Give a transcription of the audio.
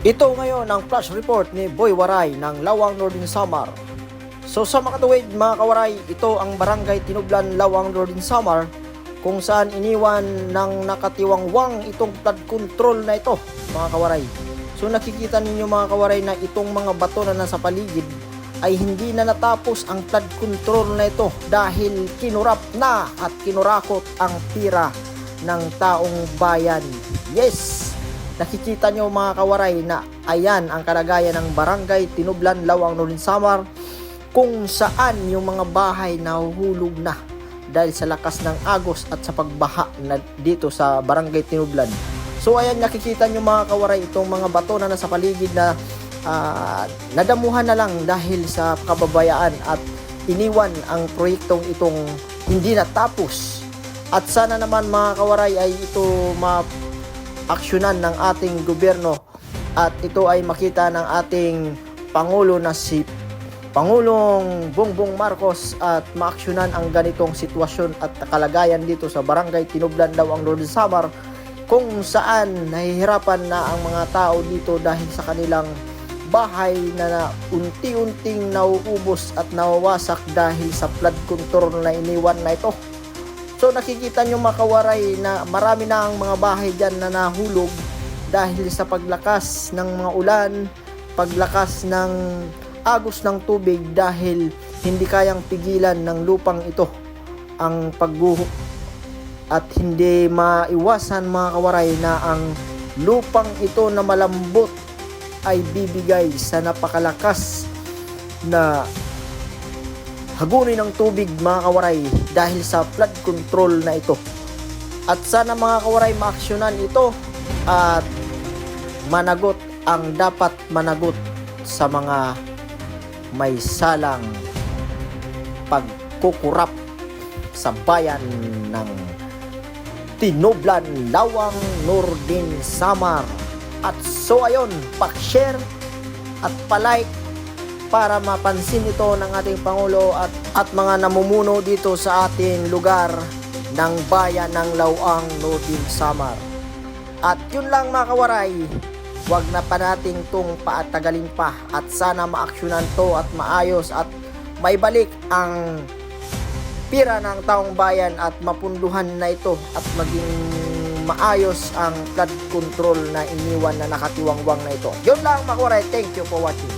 Ito ngayon ang flash report ni Boy Waray ng Lawang Northern Samar. So sa makatuwid mga kawaray, ito ang barangay Tinublan, Lawang Northern Samar, kung saan iniwan ng nakatiwangwang itong flood control na ito mga kawaray. So nakikita ninyo mga kawaray na itong mga bato na nasa paligid ay hindi na natapos ang flood control na ito dahil kinurap na at kinurakot ang tira ng taong bayan. Yes! Nakikita nyo mga kawaray na ayan ang kalagayan ng barangay Tinublan, Lawang Northern Samar, kung saan yung mga bahay nahuhulog na dahil sa lakas ng agos at sa pagbaha na dito sa barangay Tinublan. So ayan, nakikita nyo mga kawaray itong mga bato na nasa paligid na nadamuhan na lang dahil sa kababayaan at iniwan ang proyektong itong hindi natapos. At sana naman mga kawaray ay ito aksyonan ng ating gobyerno at ito ay makita ng ating Pangulo na si Pangulong Bongbong Marcos at maaksyonan ang ganitong sitwasyon at kalagayan dito sa barangay Tinublan, Lawang Northern Samar, kung saan nahihirapan na ang mga tao dito dahil sa kanilang bahay na unti-unting nauubos at nawawasak dahil sa flood control na iniwan na ito. So nakikita nyo mga kawaray na marami na ang mga bahay dyan na nahulog dahil sa paglakas ng mga ulan, paglakas ng agos ng tubig dahil hindi kayang pigilan ng lupang ito ang pagguho. At hindi maiwasan mga kawaray na ang lupang ito na malambot ay bibigay sa napakalakas na hagunin ng tubig mga kawaray dahil sa flood control na ito. At sana mga kawaray maaksyonan ito at managot ang dapat managot sa mga may salang pagkukurap sa bayan ng Tinublan, Lawang Northern Samar. At so ayun, pak-share at palike para mapansin ito ng ating Pangulo at mga namumuno dito sa ating lugar ng bayan ng Lawang Northern Samar. At yun lang mga kawaray, wag na pa nating itong paatagalin pa at sana maaksyonan to at maayos at maibalik ang pira ng taong bayan at mapunduhan na ito at maging maayos ang flood control na iniwan na nakatiwangwang na ito. Yun lang mga kawaray, thank you for watching.